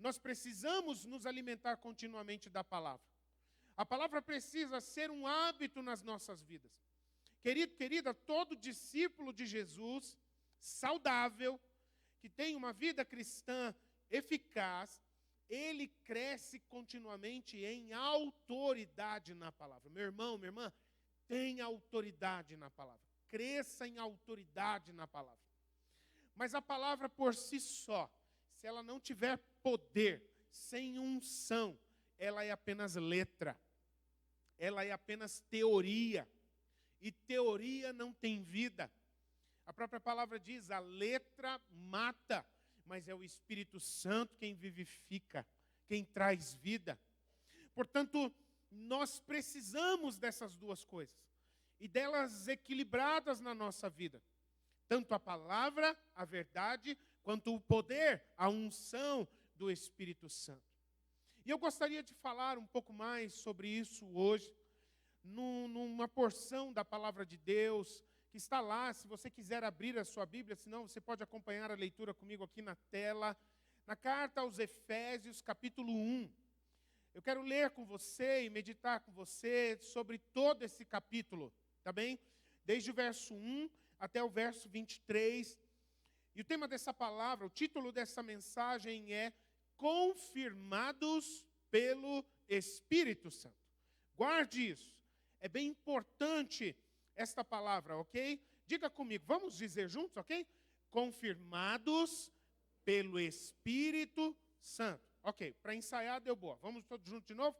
nós precisamos nos alimentar continuamente da palavra. A palavra precisa ser um hábito nas nossas vidas. Querido, querida, todo discípulo de Jesus, saudável, que tem uma vida cristã eficaz, ele cresce continuamente em autoridade na palavra. Meu irmão, minha irmã, tenha autoridade na palavra. Cresça em autoridade na palavra. Mas a palavra por si só, se ela não tiver poder, sem unção, ela é apenas letra. Ela é apenas teoria. E teoria não tem vida. A própria palavra diz, a letra mata, mas é o Espírito Santo quem vivifica, quem traz vida. Portanto, nós precisamos dessas duas coisas. E delas equilibradas na nossa vida. Tanto a palavra, a verdade, quanto o poder, a unção do Espírito Santo. E eu gostaria de falar um pouco mais sobre isso hoje, numa porção da palavra de Deus, que está lá, se você quiser abrir a sua Bíblia, senão você pode acompanhar a leitura comigo aqui na tela, na carta aos Efésios, capítulo 1. Eu quero ler com você e meditar com você sobre todo esse capítulo, tá bem? Desde o verso 1 até o verso 23. E o tema dessa palavra, o título dessa mensagem é Confirmados pelo Espírito Santo. Guarde isso. É bem importante esta palavra, ok? Diga comigo, vamos dizer juntos, ok? Confirmados pelo Espírito Santo. Ok, para ensaiar deu boa. Vamos todos juntos de novo?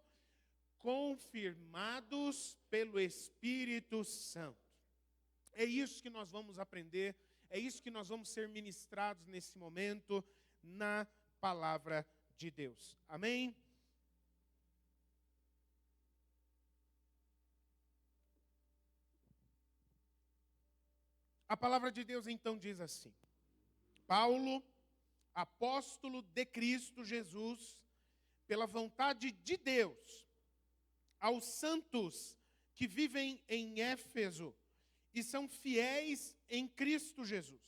Confirmados pelo Espírito Santo. É isso que nós vamos aprender, é isso que nós vamos ser ministrados nesse momento na palavra de Deus. Amém? A palavra de Deus então diz assim: Paulo, apóstolo de Cristo Jesus, pela vontade de Deus, aos santos que vivem em Éfeso e são fiéis em Cristo Jesus.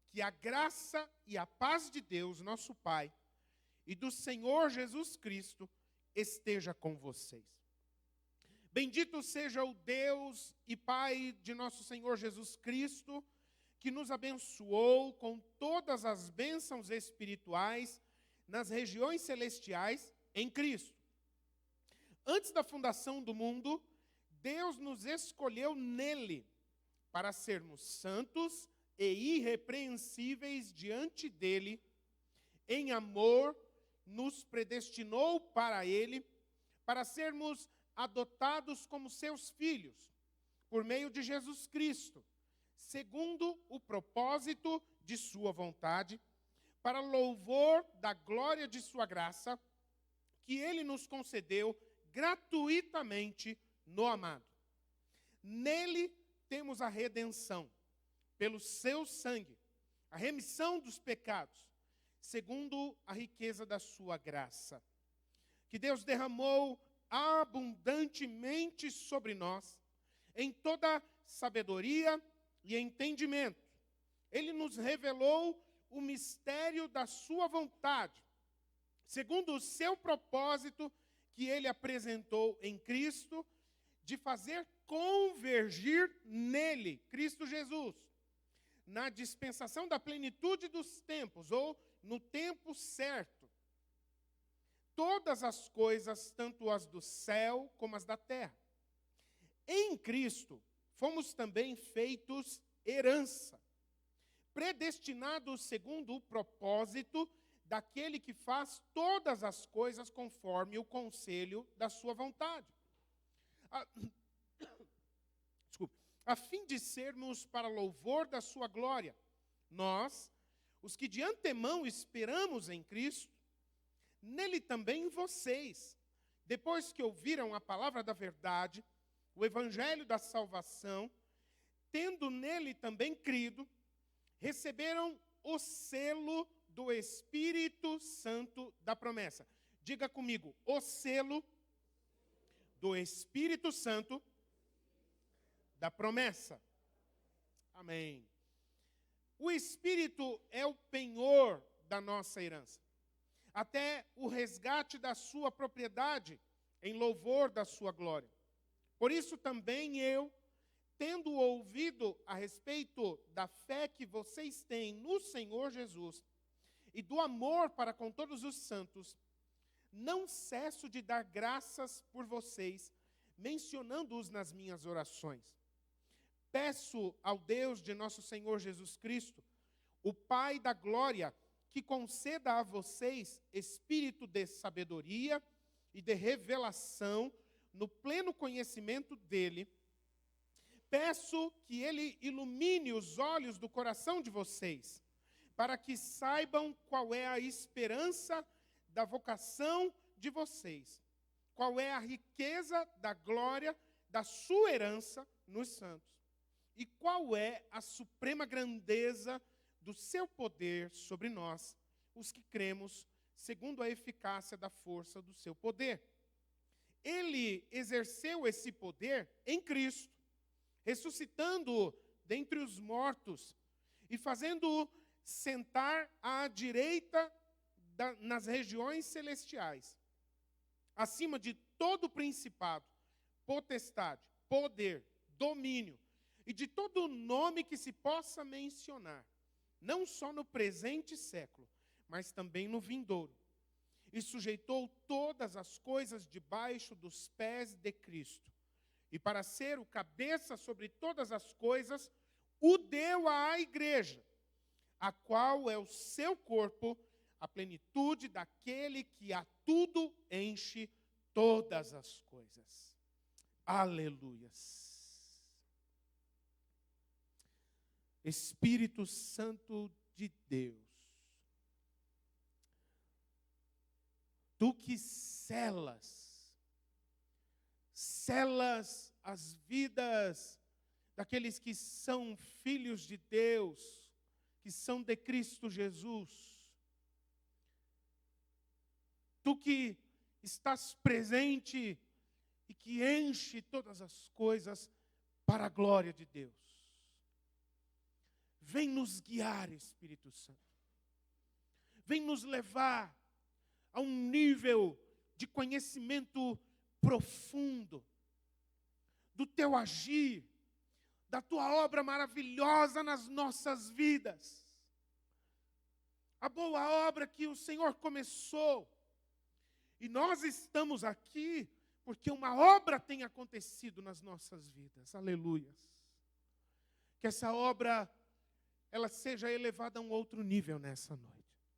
Que a graça e a paz de Deus, nosso Pai, e do Senhor Jesus Cristo esteja com vocês. Bendito seja o Deus e Pai de nosso Senhor Jesus Cristo, que nos abençoou com todas as bênçãos espirituais nas regiões celestiais em Cristo. Antes da fundação do mundo, Deus nos escolheu nele para sermos santos e irrepreensíveis diante dele. Em amor, nos predestinou para ele, para sermos adotados como seus filhos, por meio de Jesus Cristo, segundo o propósito de sua vontade, para louvor da glória de sua graça, que ele nos concedeu gratuitamente no amado. Nele temos a redenção, pelo seu sangue, a remissão dos pecados, segundo a riqueza da sua graça, que Deus derramou abundantemente sobre nós, em toda sabedoria e entendimento. Ele nos revelou o mistério da sua vontade, segundo o seu propósito que ele apresentou em Cristo, de fazer convergir nele, Cristo Jesus, na dispensação da plenitude dos tempos, ou no tempo certo, todas as coisas, tanto as do céu como as da terra. Em Cristo, fomos também feitos herança, predestinados segundo o propósito daquele que faz todas as coisas conforme o conselho da sua vontade. A fim de sermos para louvor da sua glória, nós, os que de antemão esperamos em Cristo, nele também vocês, depois que ouviram a palavra da verdade, o evangelho da salvação, tendo nele também crido, receberam o selo do Espírito Santo da promessa. Diga comigo, o selo do Espírito Santo da promessa. Amém. O Espírito é o penhor da nossa herança. até o resgate da sua propriedade, em louvor da sua glória. Por isso também eu, tendo ouvido a respeito da fé que vocês têm no Senhor Jesus e do amor para com todos os santos, não cesso de dar graças por vocês, mencionando-os nas minhas orações. Peço ao Deus de nosso Senhor Jesus Cristo, o Pai da glória, que conceda a vocês espírito de sabedoria e de revelação no pleno conhecimento dele. Peço que ele ilumine os olhos do coração de vocês, para que saibam qual é a esperança da vocação de vocês, qual é a riqueza da glória da sua herança nos santos, e qual é a suprema grandeza do seu poder sobre nós, os que cremos, segundo a eficácia da força do seu poder. Ele exerceu esse poder em Cristo, ressuscitando-o dentre os mortos e fazendo-o sentar à direita nas regiões celestiais, acima de todo principado, potestade, poder, domínio, e de todo nome que se possa mencionar, não só no presente século, mas também no vindouro. E sujeitou todas as coisas debaixo dos pés de Cristo. E para ser o cabeça sobre todas as coisas, o deu à igreja, a qual é o seu corpo, a plenitude daquele que a tudo enche todas as coisas. Aleluias. Espírito Santo de Deus, tu que selas as vidas daqueles que são filhos de Deus, que são de Cristo Jesus. Tu que estás presente e que enche todas as coisas para a glória de Deus. Vem nos guiar, Espírito Santo. Vem nos levar a um nível de conhecimento profundo do teu agir, da tua obra maravilhosa nas nossas vidas. A boa obra que o Senhor começou. E nós estamos aqui porque uma obra tem acontecido nas nossas vidas. Aleluias. Que essa obra ela seja elevada a um outro nível nessa noite.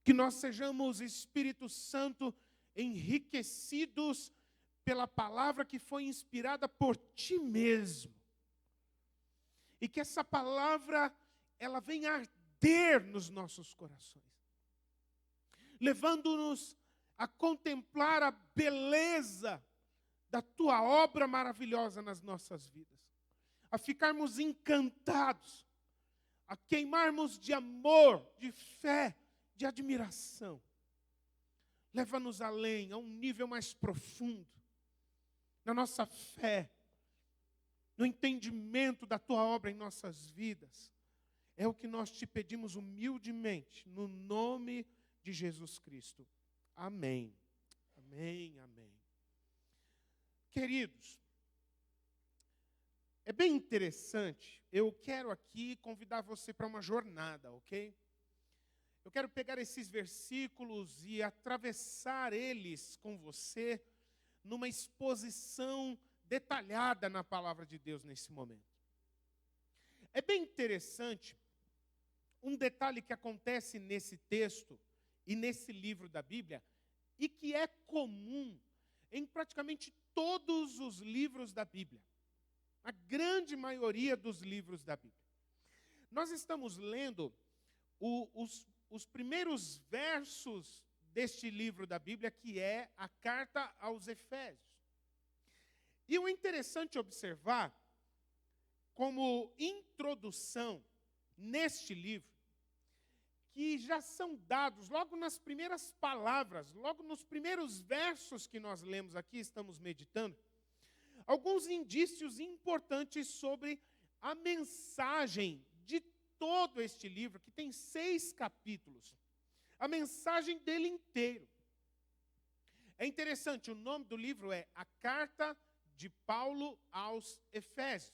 Que nós sejamos, Espírito Santo, enriquecidos pela palavra que foi inspirada por Ti mesmo. E que essa palavra, ela venha arder nos nossos corações, levando-nos a contemplar a beleza da Tua obra maravilhosa nas nossas vidas, a ficarmos encantados, a queimarmos de amor, de fé, de admiração. Leva-nos além, a um nível mais profundo, na nossa fé, no entendimento da Tua obra em nossas vidas. É o que nós te pedimos humildemente, no nome de Jesus Cristo. Amém. Amém, amém. Queridos, é bem interessante. Eu quero aqui convidar você para uma jornada, ok? Eu quero pegar esses versículos e atravessar eles com você numa exposição detalhada na palavra de Deus nesse momento. É bem interessante um detalhe que acontece nesse texto e nesse livro da Bíblia e que é comum em praticamente todos os livros da Bíblia. A grande maioria dos livros da Bíblia. Nós estamos lendo os primeiros versos deste livro da Bíblia, que é a carta aos Efésios. E o interessante observar, como introdução neste livro, que já são dados logo nas primeiras palavras, logo nos primeiros versos que nós lemos aqui, estamos meditando, alguns indícios importantes sobre a mensagem de todo este livro, que tem 6 capítulos. a mensagem dele inteiro. É interessante, o nome do livro é A Carta de Paulo aos Efésios.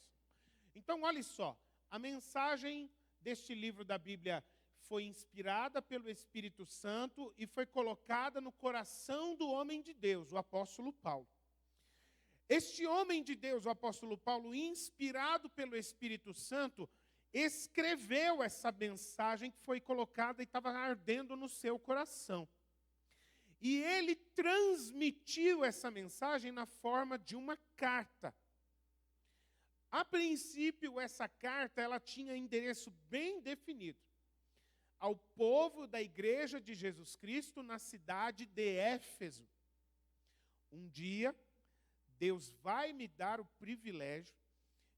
Então, olha só, a mensagem deste livro da Bíblia foi inspirada pelo Espírito Santo e foi colocada no coração do homem de Deus, o apóstolo Paulo. Este homem de Deus, o apóstolo Paulo, inspirado pelo Espírito Santo, escreveu essa mensagem que foi colocada e estava ardendo no seu coração. E ele transmitiu essa mensagem na forma de uma carta. A princípio, essa carta ela tinha endereço bem definido ao povo da igreja de Jesus Cristo na cidade de Éfeso. Um dia, Deus vai me dar o privilégio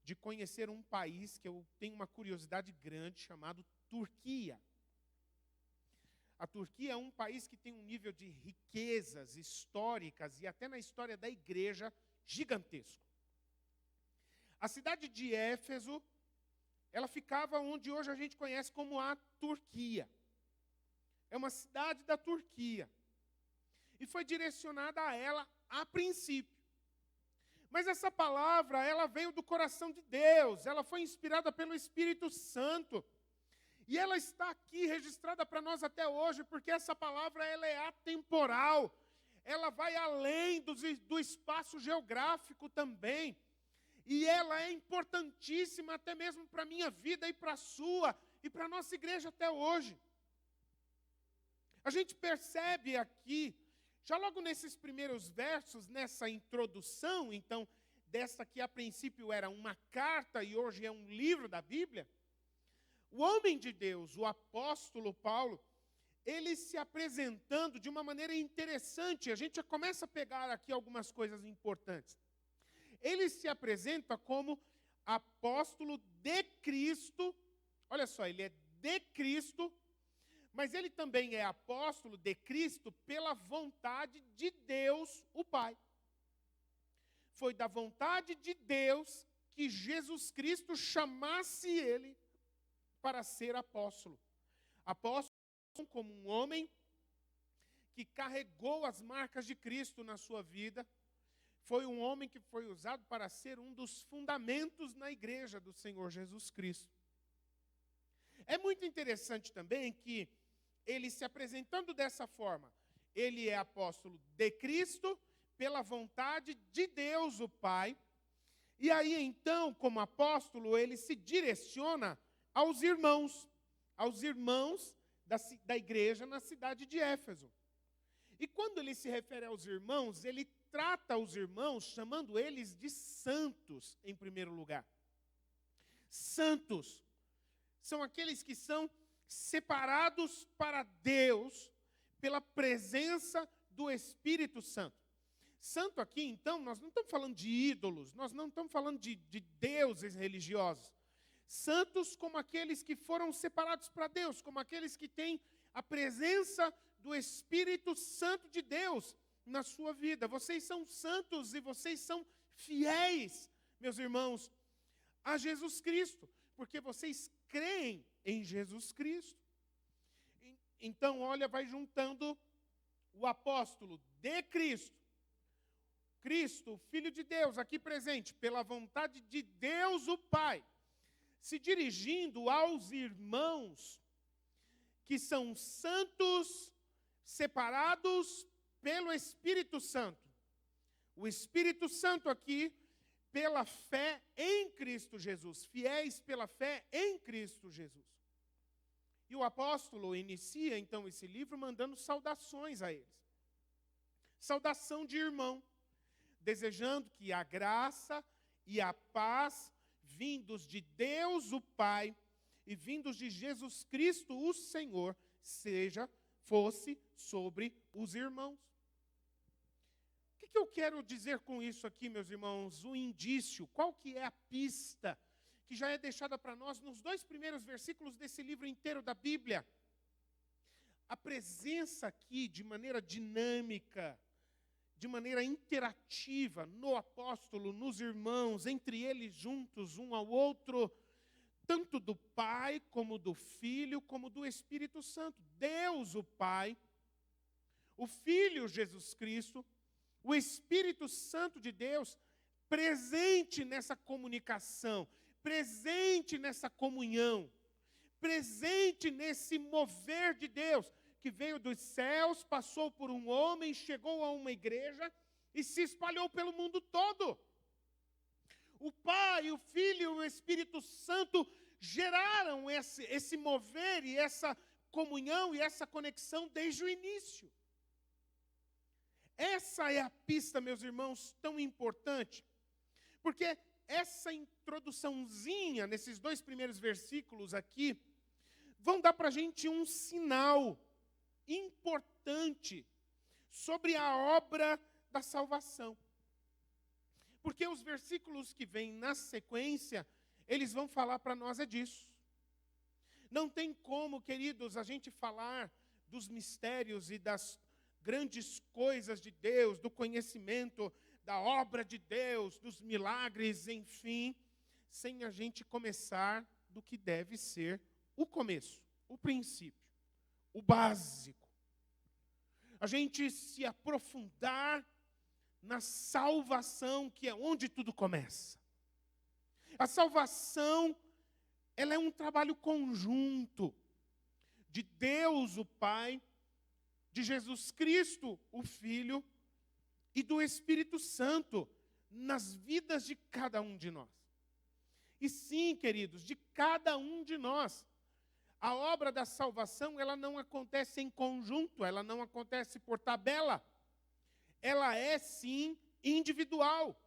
de conhecer um país que eu tenho uma curiosidade grande, chamado Turquia. A Turquia é um país que tem um nível de riquezas históricas e até na história da igreja gigantesco. A cidade de Éfeso, ela ficava onde hoje a gente conhece como a Turquia. É uma cidade da Turquia. E foi direcionada a ela a princípio. Mas essa palavra, ela veio do coração de Deus, ela foi inspirada pelo Espírito Santo. E ela está aqui registrada para nós até hoje, porque essa palavra ela é atemporal. Ela vai além do espaço geográfico também. E ela é importantíssima até mesmo para a minha vida e para a sua, e para a nossa igreja até hoje. A gente percebe aqui, já logo nesses primeiros versos, nessa introdução, então, dessa que a princípio era uma carta e hoje é um livro da Bíblia, o homem de Deus, o apóstolo Paulo, ele se apresentando de uma maneira interessante. A gente já começa a pegar aqui algumas coisas importantes. Ele se apresenta como apóstolo de Cristo. Olha só, ele é de Cristo, mas ele também é apóstolo de Cristo pela vontade de Deus, o Pai. Foi da vontade de Deus que Jesus Cristo chamasse ele para ser apóstolo. Apóstolo como um homem que carregou as marcas de Cristo na sua vida. Foi um homem que foi usado para ser um dos fundamentos na igreja do Senhor Jesus Cristo. É muito interessante também que ele se apresentando dessa forma, ele é apóstolo de Cristo, pela vontade de Deus o Pai. E aí então, como apóstolo, ele se direciona aos irmãos da igreja na cidade de Éfeso. E quando ele se refere aos irmãos, ele trata os irmãos chamando eles de santos, em primeiro lugar. Santos são aqueles que são separados para Deus pela presença do Espírito Santo. Santo aqui, então, nós não estamos falando de ídolos, nós não estamos falando de deuses religiosos. Santos como aqueles que foram separados para Deus, como aqueles que têm a presença do Espírito Santo de Deus na sua vida. Vocês são santos e vocês são fiéis, meus irmãos, a Jesus Cristo, porque vocês creem em Jesus Cristo. Então, olha, vai juntando o apóstolo de Cristo, Cristo, Filho de Deus, aqui presente, pela vontade de Deus o Pai, se dirigindo aos irmãos que são santos, separados pelo Espírito Santo. O Espírito Santo aqui, pela fé em Cristo Jesus, fiéis pela fé em Cristo Jesus. E o apóstolo inicia, então, esse livro mandando saudações a eles. Saudação de irmão, desejando que a graça e a paz, vindos de Deus o Pai e vindos de Jesus Cristo o Senhor, fosse sobre os irmãos. O que eu quero dizer com isso aqui, meus irmãos? O indício, qual que é a pista que já é deixada para nós nos 2 primeiros versículos desse livro inteiro da Bíblia? A presença aqui, de maneira dinâmica, de maneira interativa, no apóstolo, nos irmãos, entre eles juntos, um ao outro, tanto do Pai, como do Filho, como do Espírito Santo. Deus, o Pai, o Filho, Jesus Cristo, o Espírito Santo de Deus, presente nessa comunicação, presente nessa comunhão, presente nesse mover de Deus, que veio dos céus, passou por um homem, chegou a uma igreja e se espalhou pelo mundo todo. O Pai, o Filho e o Espírito Santo geraram esse mover e essa comunhão e essa conexão desde o início. Essa é a pista, meus irmãos, tão importante, porque essa introduçãozinha, nesses 2 primeiros versículos aqui, vão dar para a gente um sinal importante sobre a obra da salvação. Porque os versículos que vêm na sequência, eles vão falar para nós disso. Não tem como, queridos, a gente falar dos mistérios e das grandes coisas de Deus, do conhecimento, da obra de Deus, dos milagres, enfim, sem a gente começar do que deve ser o começo, o princípio, o básico. A gente se aprofundar na salvação, que é onde tudo começa. A salvação, ela é um trabalho conjunto de Deus, o Pai, de Jesus Cristo, o Filho, e do Espírito Santo, nas vidas de cada um de nós. E sim, queridos, de cada um de nós. A obra da salvação, ela não acontece em conjunto, ela não acontece por tabela. Ela é, sim, individual.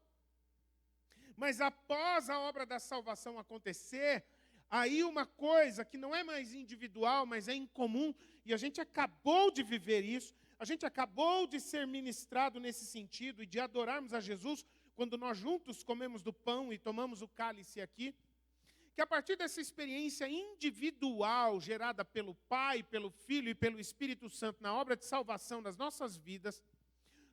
Mas após a obra da salvação acontecer, aí uma coisa que não é mais individual, mas é incomum, e a gente acabou de viver isso, a gente acabou de ser ministrado nesse sentido e de adorarmos a Jesus, quando nós juntos comemos do pão e tomamos o cálice aqui, que a partir dessa experiência individual gerada pelo Pai, pelo Filho e pelo Espírito Santo na obra de salvação das nossas vidas,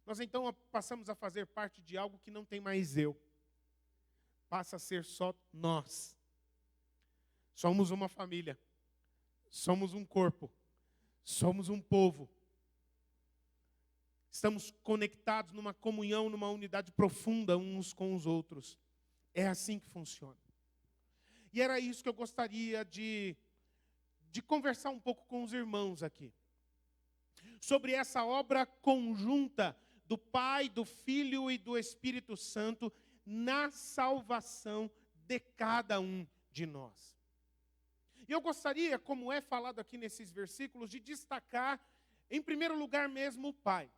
nós então passamos a fazer parte de algo que não tem mais eu. Passa a ser só nós. Somos uma família. Somos um corpo. Somos um povo. Estamos conectados numa comunhão, numa unidade profunda uns com os outros. É assim que funciona. E era isso que eu gostaria de conversar um pouco com os irmãos aqui. Sobre essa obra conjunta do Pai, do Filho e do Espírito Santo na salvação de cada um de nós. E eu gostaria, como é falado aqui nesses versículos, de destacar, em primeiro lugar mesmo, o Pai.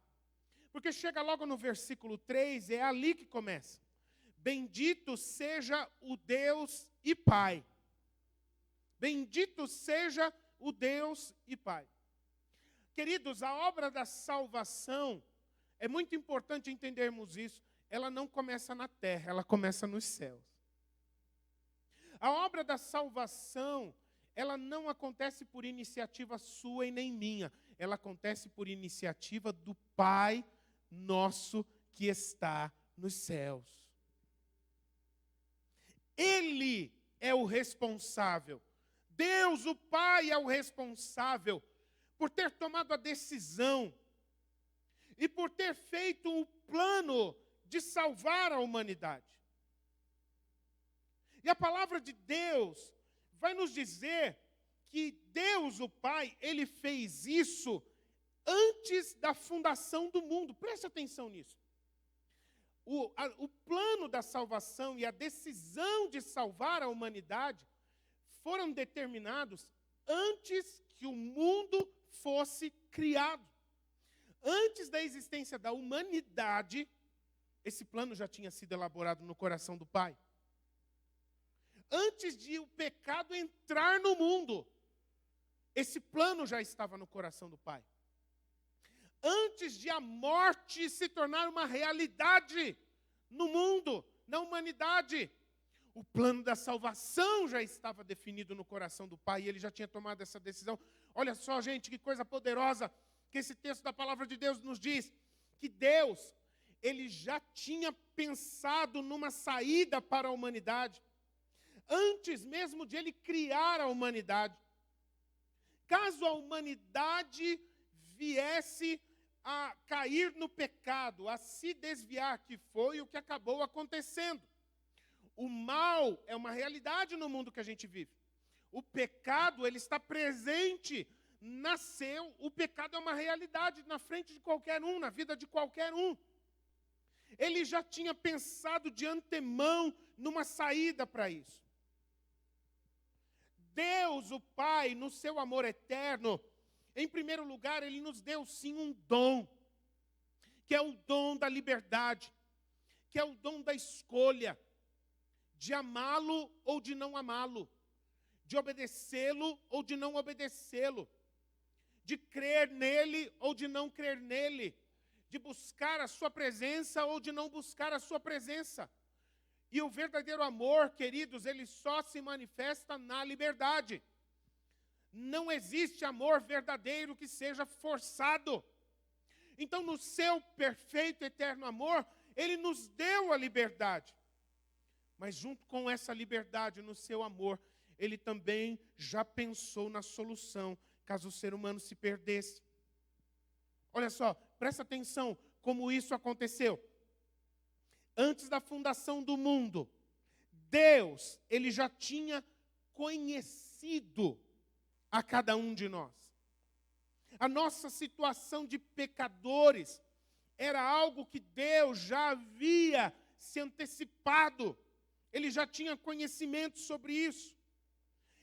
Porque chega logo no versículo 3, é ali que começa. Bendito seja o Deus e Pai. Bendito seja o Deus e Pai. Queridos, a obra da salvação, é muito importante entendermos isso, ela não começa na terra, ela começa nos céus. A obra da salvação, ela não acontece por iniciativa sua e nem minha, ela acontece por iniciativa do Pai nosso que está nos céus. Ele é o responsável. Deus, o Pai, é o responsável por ter tomado a decisão e por ter feito o plano de salvar a humanidade. E a palavra de Deus vai nos dizer que Deus, o Pai, Ele fez isso antes da fundação do mundo. Preste atenção nisso. O plano da salvação e a decisão de salvar a humanidade foram determinados antes que o mundo fosse criado. Antes da existência da humanidade, esse plano já tinha sido elaborado no coração do Pai. Antes de o pecado entrar no mundo, esse plano já estava no coração do Pai. Antes de a morte se tornar uma realidade no mundo, na humanidade, o plano da salvação já estava definido no coração do Pai e Ele já tinha tomado essa decisão. Olha só, gente, que coisa poderosa que esse texto da palavra de Deus nos diz. Que Deus, Ele já tinha pensado numa saída para a humanidade. antes mesmo de ele criar a humanidade. Caso a humanidade viesse a cair no pecado, a se desviar, que foi o que acabou acontecendo. O mal é uma realidade no mundo que a gente vive. O pecado, ele está presente, nasceu, o pecado é uma realidade na frente de qualquer um, na vida de qualquer um. Ele já tinha pensado de antemão numa saída para isso. Deus, o Pai, no seu amor eterno, em primeiro lugar, Ele nos deu sim um dom, que é o dom da liberdade, que é o dom da escolha, de amá-lo ou de não amá-lo, de obedecê-lo ou de não obedecê-lo, de crer nele ou de não crer nele, de buscar a sua presença ou de não buscar a sua presença. E o verdadeiro amor, queridos, ele só se manifesta na liberdade. Não existe amor verdadeiro que seja forçado. Então, no seu perfeito e eterno amor, ele nos deu a liberdade. Mas junto com essa liberdade, no seu amor, ele também já pensou na solução, caso o ser humano se perdesse. Olha só, presta atenção como isso aconteceu. Antes da fundação do mundo, Deus, ele já tinha conhecido a cada um de nós. A nossa situação de pecadores era algo que Deus já havia se antecipado. Ele já tinha conhecimento sobre isso.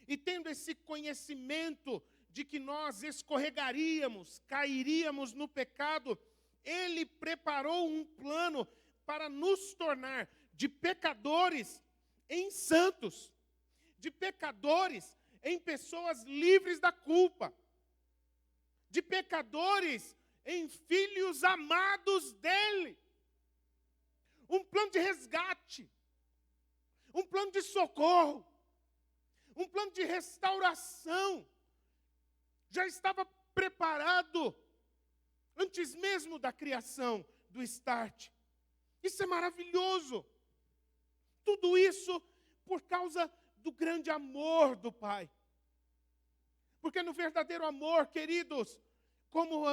E tendo esse conhecimento de que nós escorregaríamos, cairíamos no pecado, Ele preparou um plano para nos tornar de pecadores em santos, de pecadores em pessoas livres da culpa, de pecadores em filhos amados dEle. Um plano de resgate, um plano de socorro, um plano de restauração, já estava preparado antes mesmo da criação, do start. Isso é maravilhoso. Tudo isso por causa do grande amor do Pai. Porque no verdadeiro amor, queridos, como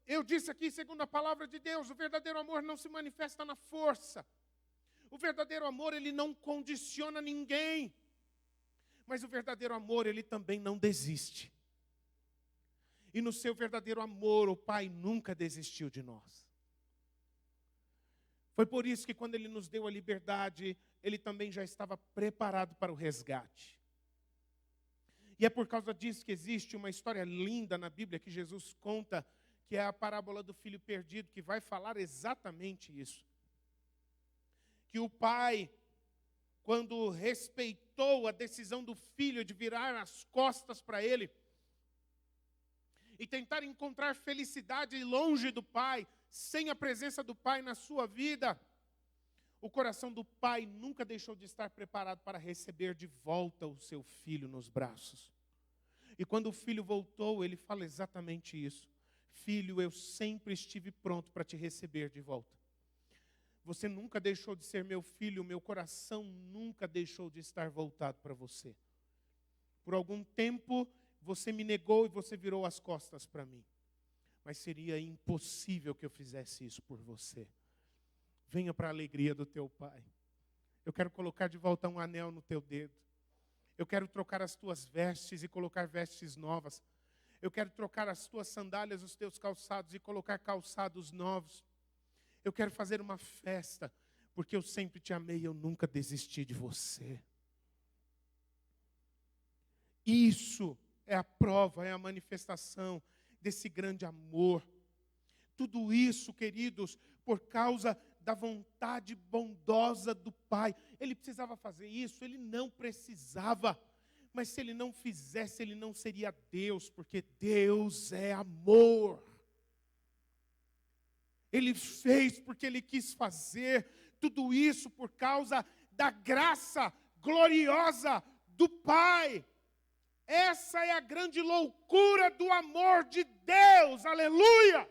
eu disse aqui, segundo a palavra de Deus, o verdadeiro amor não se manifesta na força. O verdadeiro amor, ele não condiciona ninguém. Mas o verdadeiro amor, ele também não desiste. E no seu verdadeiro amor, o Pai nunca desistiu de nós. Foi por isso que quando Ele nos deu a liberdade, Ele também já estava preparado para o resgate. E é por causa disso que existe uma história linda na Bíblia que Jesus conta, que é a parábola do filho perdido, que vai falar exatamente isso. Que o pai, quando respeitou a decisão do filho de virar as costas para ele e tentar encontrar felicidade longe do pai, sem a presença do pai na sua vida, o coração do pai nunca deixou de estar preparado para receber de volta o seu filho nos braços. E quando o filho voltou, ele fala exatamente isso. Filho, eu sempre estive pronto para te receber de volta. Você nunca deixou de ser meu filho, meu coração nunca deixou de estar voltado para você. Por algum tempo, você me negou e você virou as costas para mim. Mas seria impossível que eu fizesse isso por você. Venha para a alegria do teu pai. Eu quero colocar de volta um anel no teu dedo. Eu quero trocar as tuas vestes e colocar vestes novas. Eu quero trocar as tuas sandálias, os teus calçados e colocar calçados novos. Eu quero fazer uma festa, porque eu sempre te amei e eu nunca desisti de você. Isso é a prova, é a manifestação desse grande amor. Tudo isso, queridos, por causa da vontade bondosa do Pai. Ele precisava fazer isso? Ele não precisava. Mas se ele não fizesse, ele não seria Deus, porque Deus é amor. Ele fez porque ele quis fazer tudo isso por causa da graça gloriosa do Pai. Essa é a grande loucura do amor de Deus, aleluia!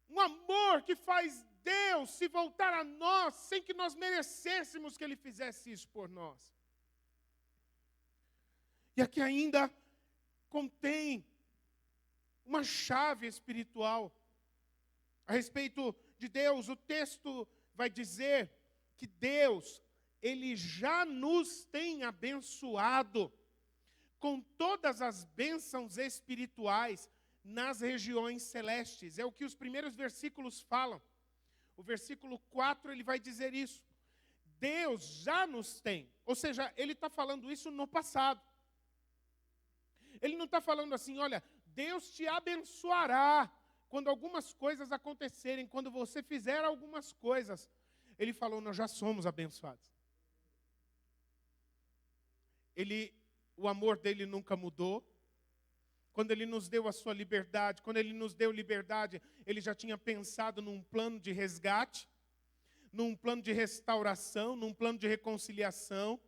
Um amor que faz Deus se voltar a nós sem que nós merecêssemos que Ele fizesse isso por nós. E aqui ainda contém uma chave espiritual a respeito de Deus. O texto vai dizer que Deus, Ele já nos tem abençoado com todas as bênçãos espirituais nas regiões celestes. É o que os primeiros versículos falam. O versículo 4, ele vai dizer isso. Deus já nos tem. Ou seja, ele está falando isso no passado. Ele não está falando assim, olha, Deus te abençoará quando algumas coisas acontecerem, quando você fizer algumas coisas. Ele falou, nós já somos abençoados. O amor dele nunca mudou. Quando ele nos deu a sua liberdade, quando ele nos deu liberdade, ele já tinha pensado num plano de resgate, num plano de restauração, num plano de reconciliação.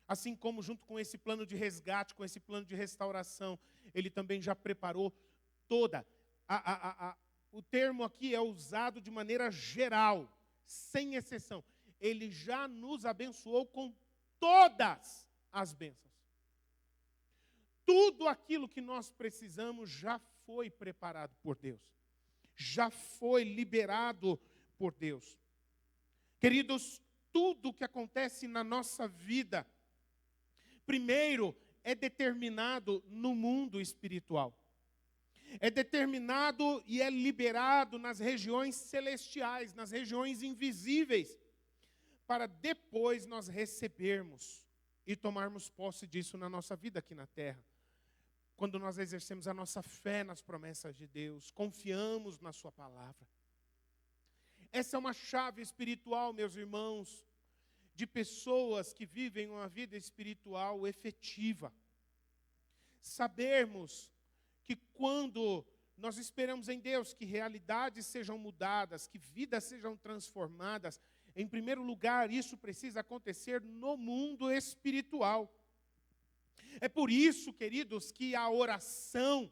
Assim como junto com esse plano de resgate, com esse plano de restauração, ele também já preparou toda. O termo aqui é usado de maneira geral, sem exceção. Ele já nos abençoou com todas as bênçãos. Tudo aquilo que nós precisamos já foi preparado por Deus. Já foi liberado por Deus. Queridos, tudo que acontece na nossa vida, primeiro, é determinado no mundo espiritual. É determinado e é liberado nas regiões celestiais, nas regiões invisíveis, para depois nós recebermos e tomarmos posse disso na nossa vida aqui na terra. Quando nós exercemos a nossa fé nas promessas de Deus, confiamos na sua palavra. Essa é uma chave espiritual, meus irmãos, de pessoas que vivem uma vida espiritual efetiva. Sabermos que quando nós esperamos em Deus que realidades sejam mudadas, que vidas sejam transformadas, em primeiro lugar, isso precisa acontecer no mundo espiritual. É por isso, queridos, que a oração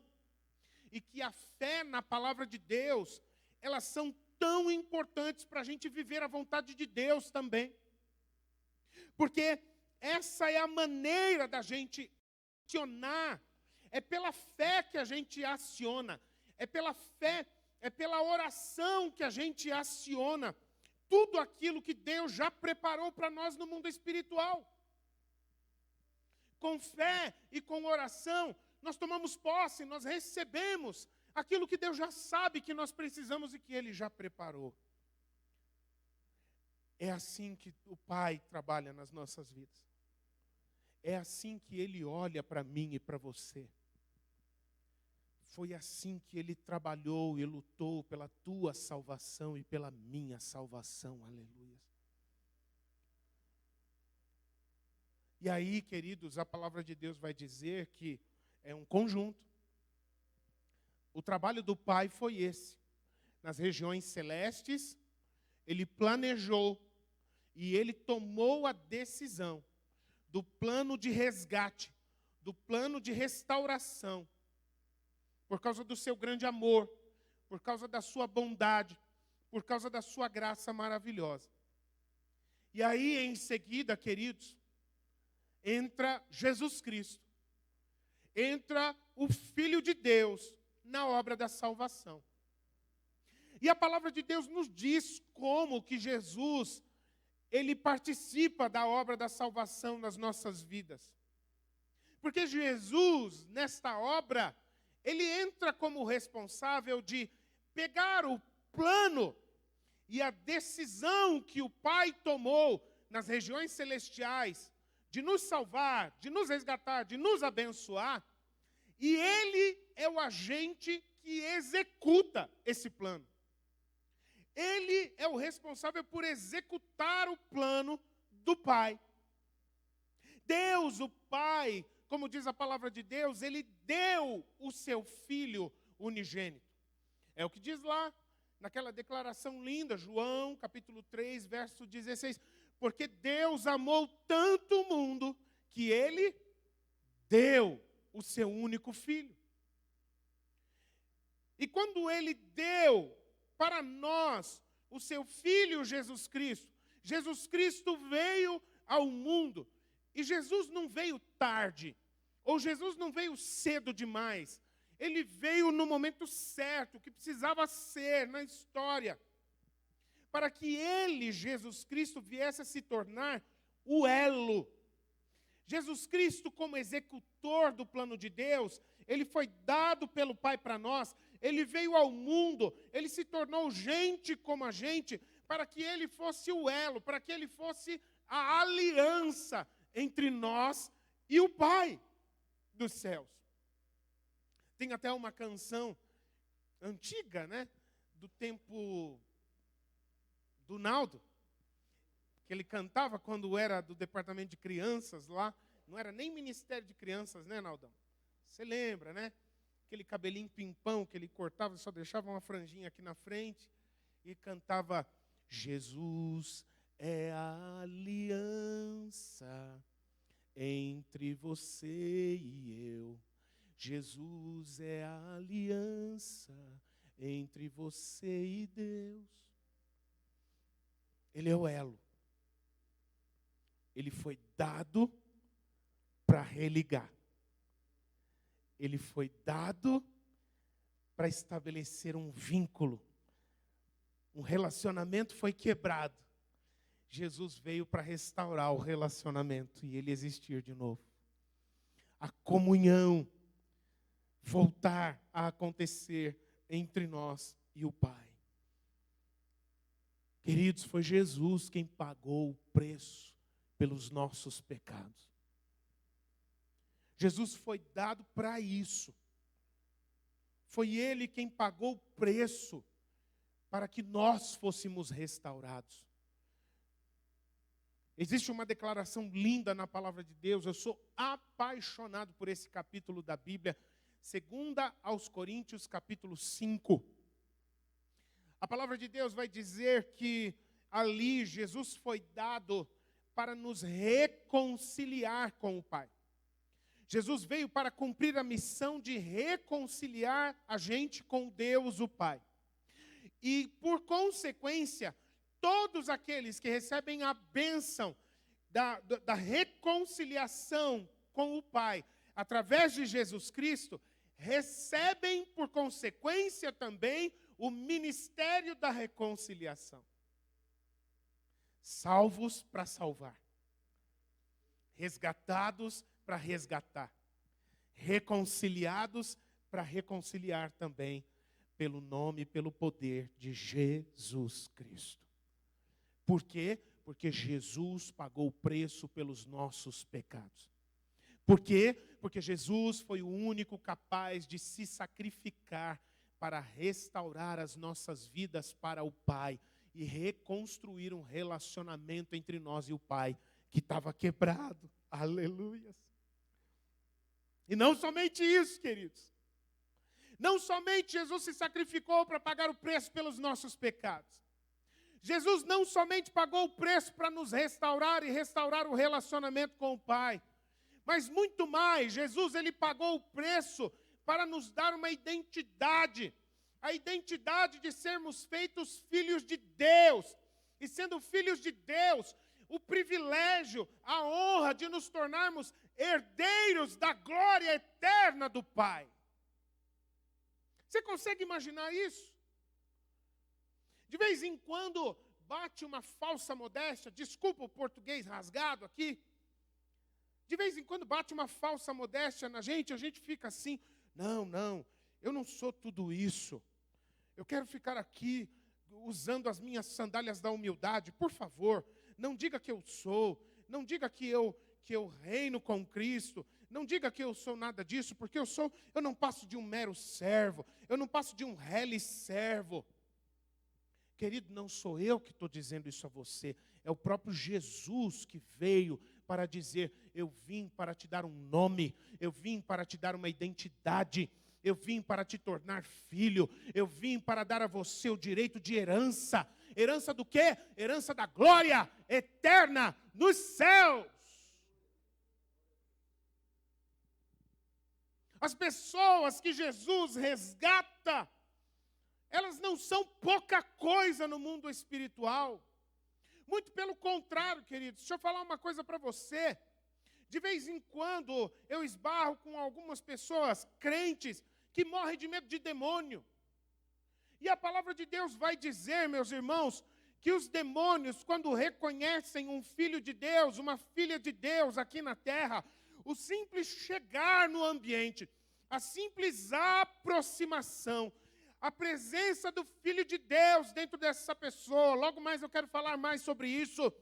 e que a fé na palavra de Deus, elas são tão importantes para a gente viver a vontade de Deus também. Porque essa é a maneira da gente acionar, é pela fé que a gente aciona, é pela fé, é pela oração que a gente aciona tudo aquilo que Deus já preparou para nós no mundo espiritual. Com fé e com oração, nós tomamos posse, nós recebemos aquilo que Deus já sabe que nós precisamos e que Ele já preparou. É assim que o Pai trabalha nas nossas vidas. É assim que Ele olha para mim e para você. Foi assim que Ele trabalhou e lutou pela tua salvação e pela minha salvação. Aleluia. E aí, queridos, a palavra de Deus vai dizer que é um conjunto. O trabalho do Pai foi esse. Nas regiões celestes, Ele planejou e Ele tomou a decisão do plano de resgate, do plano de restauração, por causa do seu grande amor, por causa da sua bondade, por causa da sua graça maravilhosa. E aí, em seguida, queridos, entra Jesus Cristo, entra o Filho de Deus na obra da salvação. E a palavra de Deus nos diz como que Jesus, Ele participa da obra da salvação nas nossas vidas. Porque Jesus, nesta obra, Ele entra como responsável de pegar o plano e a decisão que o Pai tomou nas regiões celestiais, de nos salvar, de nos resgatar, de nos abençoar, e Ele é o agente que executa esse plano. Ele é o responsável por executar o plano do Pai. Deus, o Pai, como diz a palavra de Deus, Ele deu o seu Filho unigênito. É o que diz lá, naquela declaração linda, João, capítulo 3, verso 16. Porque Deus amou tanto o mundo que Ele deu o seu único Filho. E quando Ele deu para nós o seu Filho Jesus Cristo. Jesus Cristo veio ao mundo. E Jesus não veio tarde, ou Jesus não veio cedo demais. Ele veio no momento certo, que precisava ser na história, para que ele, Jesus Cristo, viesse a se tornar o elo. Jesus Cristo, como executor do plano de Deus, ele foi dado pelo Pai para nós, ele veio ao mundo, ele se tornou gente como a gente, para que ele fosse o elo, para que ele fosse a aliança entre nós e o Pai dos céus. Tem até uma canção antiga, né? Do tempo do Naldo, que ele cantava quando era do departamento de crianças lá. Não era nem Ministério de Crianças, né, Naldão? Você lembra, né? Aquele cabelinho pimpão que ele cortava, só deixava uma franjinha aqui na frente e cantava: Jesus é a aliança entre você e eu. Jesus é a aliança entre você e Deus. Ele é o elo. Ele foi dado para religar. Ele foi dado para estabelecer um vínculo. Um relacionamento foi quebrado. Jesus veio para restaurar o relacionamento e ele existir de novo. A comunhão voltar a acontecer entre nós e o Pai. Queridos, foi Jesus quem pagou o preço pelos nossos pecados. Jesus foi dado para isso. Foi Ele quem pagou o preço para que nós fôssemos restaurados. Existe uma declaração linda na palavra de Deus. Eu sou apaixonado por esse capítulo da Bíblia. 2 aos Coríntios, capítulo 5. A palavra de Deus vai dizer que ali Jesus foi dado para nos reconciliar com o Pai. Jesus veio para cumprir a missão de reconciliar a gente com Deus, o Pai. E, por consequência, todos aqueles que recebem a bênção da reconciliação com o Pai, através de Jesus Cristo, recebem, por consequência também, o ministério da reconciliação. Salvos para salvar. Resgatados para resgatar. Reconciliados para reconciliar também, pelo nome e pelo poder de Jesus Cristo. Por quê? Porque Jesus pagou o preço pelos nossos pecados. Por quê? Porque Jesus foi o único capaz de se sacrificar para restaurar as nossas vidas para o Pai e reconstruir um relacionamento entre nós e o Pai que estava quebrado. Aleluia. E não somente isso, queridos. Não somente Jesus se sacrificou para pagar o preço pelos nossos pecados. Jesus não somente pagou o preço para nos restaurar e restaurar o relacionamento com o Pai, mas muito mais, Jesus ele pagou o preço para nos dar uma identidade, a identidade de sermos feitos filhos de Deus, e sendo filhos de Deus, o privilégio, a honra de nos tornarmos herdeiros da glória eterna do Pai. Você consegue imaginar isso? De vez em quando bate uma falsa modéstia, desculpa o português rasgado aqui. De vez em quando bate uma falsa modéstia na gente, a gente fica assim, não, eu não sou tudo isso. Eu quero ficar aqui usando as minhas sandálias da humildade. Por favor, não diga que eu sou, não diga que eu reino com Cristo, não diga que eu sou nada disso, porque eu não passo de um mero servo, eu não passo de um reles servo. Querido, não sou eu que estou dizendo isso a você, é o próprio Jesus que veio para dizer, eu vim para te dar um nome, eu vim para te dar uma identidade, eu vim para te tornar filho, eu vim para dar a você o direito de herança. Herança do quê? Herança da glória eterna nos céus. As pessoas que Jesus resgata, elas não são pouca coisa no mundo espiritual. Muito pelo contrário, queridos. Deixa eu falar uma coisa para você. De vez em quando eu esbarro com algumas pessoas crentes que morrem de medo de demônio. E a palavra de Deus vai dizer, meus irmãos, que os demônios, quando reconhecem um filho de Deus, uma filha de Deus aqui na terra, o simples chegar no ambiente, a simples aproximação, a presença do Filho de Deus dentro dessa pessoa, logo mais eu quero falar mais sobre isso,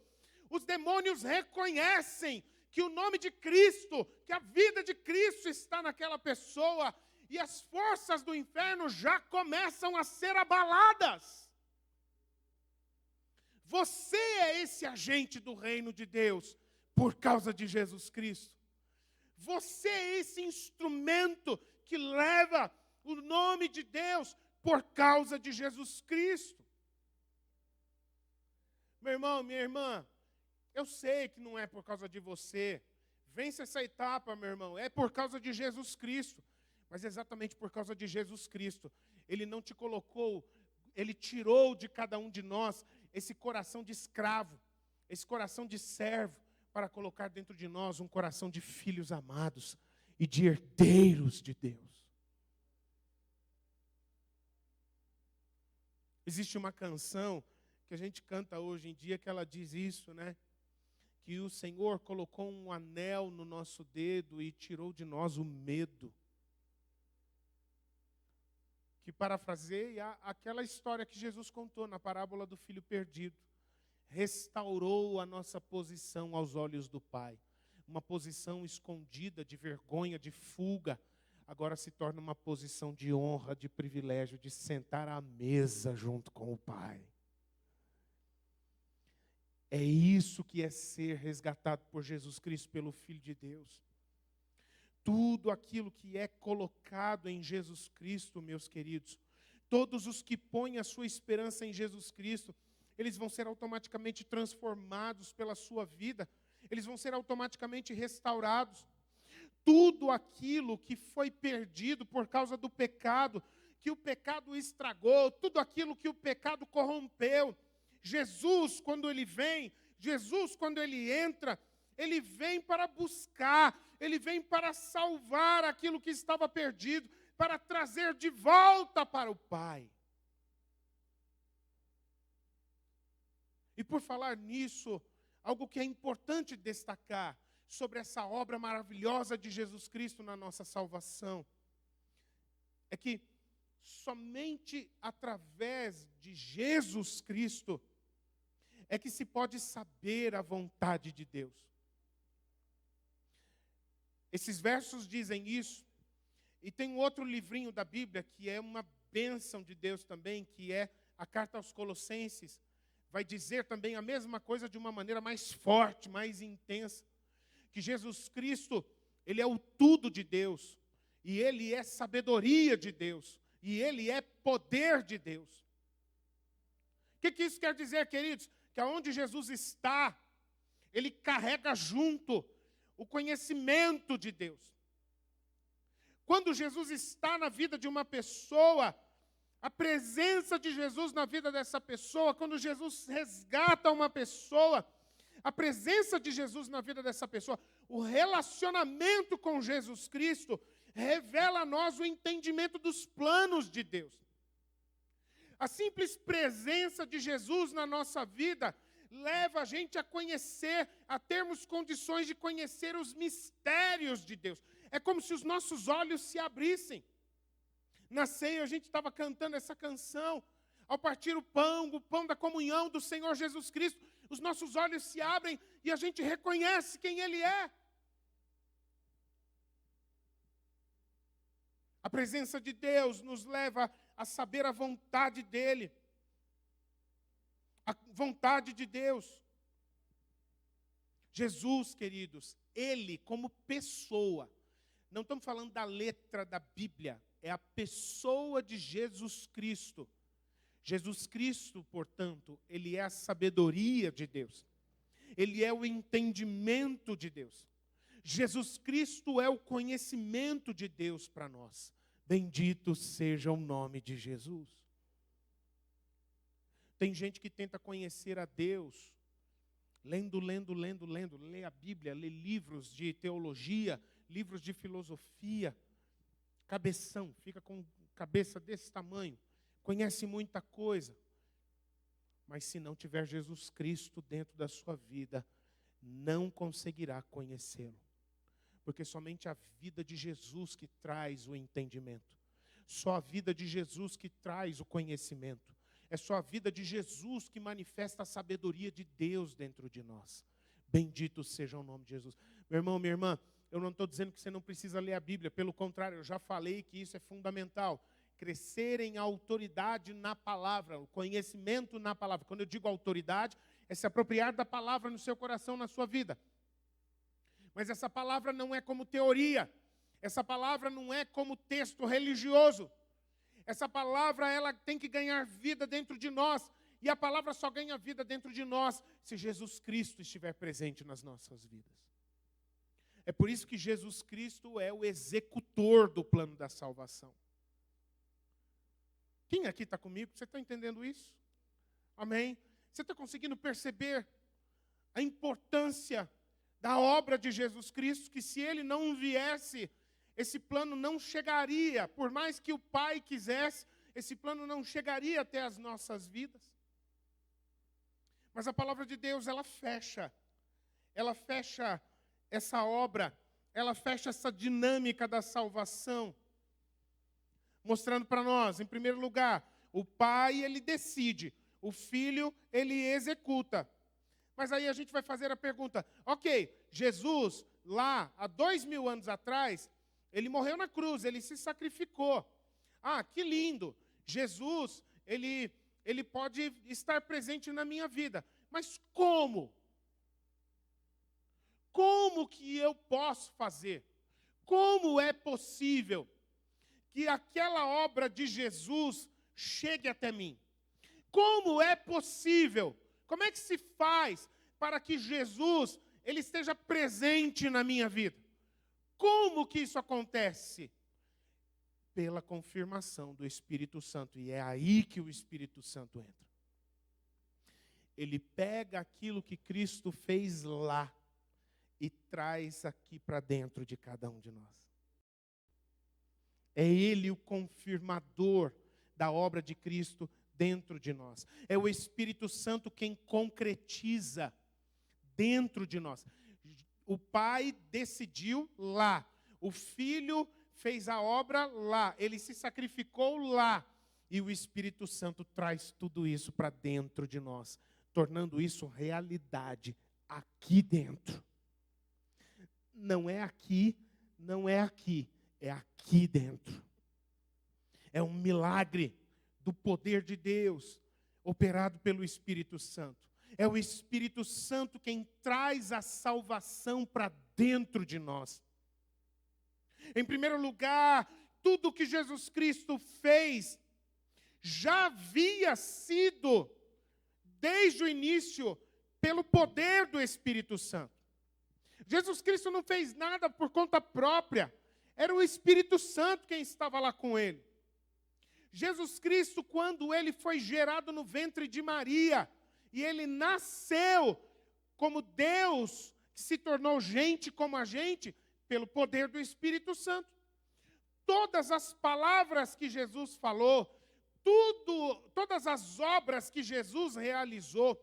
os demônios reconhecem que o nome de Cristo, que a vida de Cristo está naquela pessoa, e as forças do inferno já começam a ser abaladas. Você é esse agente do reino de Deus, por causa de Jesus Cristo. Você é esse instrumento que leva o nome de Deus por causa de Jesus Cristo. Meu irmão, minha irmã, eu sei que não é por causa de você. Vence essa etapa, meu irmão. É por causa de Jesus Cristo. Mas exatamente por causa de Jesus Cristo. Ele não te colocou, Ele tirou de cada um de nós esse coração de escravo, esse coração de servo, para colocar dentro de nós um coração de filhos amados e de herdeiros de Deus. Existe uma canção que a gente canta hoje em dia que ela diz isso, né? Que o Senhor colocou um anel no nosso dedo e tirou de nós o medo. Que parafraseia aquela história que Jesus contou na parábola do filho perdido. Restaurou a nossa posição aos olhos do Pai. Uma posição escondida de vergonha, de fuga, agora se torna uma posição de honra, de privilégio, de sentar à mesa junto com o Pai. É isso que é ser resgatado por Jesus Cristo, pelo Filho de Deus. Tudo aquilo que é colocado em Jesus Cristo, meus queridos, todos os que põem a sua esperança em Jesus Cristo, eles vão ser automaticamente transformados pela sua vida, eles vão ser automaticamente restaurados. Tudo aquilo que foi perdido por causa do pecado, que o pecado estragou, tudo aquilo que o pecado corrompeu, Jesus, quando Ele vem, Jesus, quando Ele entra, Ele vem para buscar, Ele vem para salvar aquilo que estava perdido, para trazer de volta para o Pai. E por falar nisso, algo que é importante destacar sobre essa obra maravilhosa de Jesus Cristo na nossa salvação, é que somente através de Jesus Cristo é que se pode saber a vontade de Deus. Esses versos dizem isso, e tem um outro livrinho da Bíblia que é uma bênção de Deus também, que é a carta aos Colossenses. Vai dizer também a mesma coisa de uma maneira mais forte, mais intensa, que Jesus Cristo, Ele é o tudo de Deus, e Ele é sabedoria de Deus, e Ele é poder de Deus. O que isso quer dizer, queridos? Que aonde Jesus está, Ele carrega junto o conhecimento de Deus. Quando Jesus está na vida de uma pessoa, a presença de Jesus na vida dessa pessoa, quando Jesus resgata uma pessoa, a presença de Jesus na vida dessa pessoa, o relacionamento com Jesus Cristo, revela a nós o entendimento dos planos de Deus. A simples presença de Jesus na nossa vida leva a gente a conhecer, a termos condições de conhecer os mistérios de Deus. É como se os nossos olhos se abrissem. Na ceia a gente estava cantando essa canção. Ao partir o pão da comunhão do Senhor Jesus Cristo, os nossos olhos se abrem e a gente reconhece quem Ele é. A presença de Deus nos leva a saber a vontade dEle. A vontade de Deus. Jesus, queridos, Ele como pessoa, não estamos falando da letra da Bíblia, é a pessoa de Jesus Cristo. Jesus Cristo, portanto, Ele é a sabedoria de Deus. Ele é o entendimento de Deus. Jesus Cristo é o conhecimento de Deus para nós. Bendito seja o nome de Jesus. Tem gente que tenta conhecer a Deus lendo. Lê a Bíblia, lê livros de teologia, livros de filosofia. Cabeção, fica com cabeça desse tamanho. Conhece muita coisa. Mas se não tiver Jesus Cristo dentro da sua vida, não conseguirá conhecê-lo. Porque somente a vida de Jesus que traz o entendimento. Só a vida de Jesus que traz o conhecimento. É só a vida de Jesus que manifesta a sabedoria de Deus dentro de nós. Bendito seja o nome de Jesus. Meu irmão, minha irmã, eu não estou dizendo que você não precisa ler a Bíblia. Pelo contrário, eu já falei que isso é fundamental. Crescer em autoridade na palavra, o conhecimento na palavra. Quando eu digo autoridade, é se apropriar da palavra no seu coração, na sua vida. Mas essa palavra não é como teoria. Essa palavra não é como texto religioso. Essa palavra, ela tem que ganhar vida dentro de nós. E a palavra só ganha vida dentro de nós se Jesus Cristo estiver presente nas nossas vidas. É por isso que Jesus Cristo é o executor do plano da salvação. Quem aqui está comigo? Você está entendendo isso? Amém? Você está conseguindo perceber a importância da obra de Jesus Cristo? Que se Ele não viesse, esse plano não chegaria. Por mais que o Pai quisesse, esse plano não chegaria até as nossas vidas. Mas a palavra de Deus, ela fecha essa obra, ela fecha essa dinâmica da salvação, mostrando para nós, em primeiro lugar, o Pai, ele decide, o Filho, ele executa. Mas aí a gente vai fazer a pergunta, ok, Jesus, lá, há 2000 anos atrás, ele morreu na cruz, ele se sacrificou. Ah, que lindo, Jesus, ele pode estar presente na minha vida. Mas como? Como que eu posso fazer? Como é possível que aquela obra de Jesus chegue até mim? Como é possível? Como é que se faz para que Jesus ele esteja presente na minha vida? Como que isso acontece? Pela confirmação do Espírito Santo. E é aí que o Espírito Santo entra. Ele pega aquilo que Cristo fez lá e traz aqui para dentro de cada um de nós. É Ele o confirmador da obra de Cristo dentro de nós. É o Espírito Santo quem concretiza dentro de nós. O Pai decidiu lá. O Filho fez a obra lá. Ele se sacrificou lá. E o Espírito Santo traz tudo isso para dentro de nós, tornando isso realidade aqui dentro. Não é aqui, é aqui dentro. É um milagre do poder de Deus, operado pelo Espírito Santo. É o Espírito Santo quem traz a salvação para dentro de nós. Em primeiro lugar, tudo que Jesus Cristo fez já havia sido, desde o início, pelo poder do Espírito Santo. Jesus Cristo não fez nada por conta própria. Era o Espírito Santo quem estava lá com ele. Jesus Cristo, quando ele foi gerado no ventre de Maria, e ele nasceu como Deus, que se tornou gente como a gente, pelo poder do Espírito Santo. Todas as palavras que Jesus falou, todas as obras que Jesus realizou,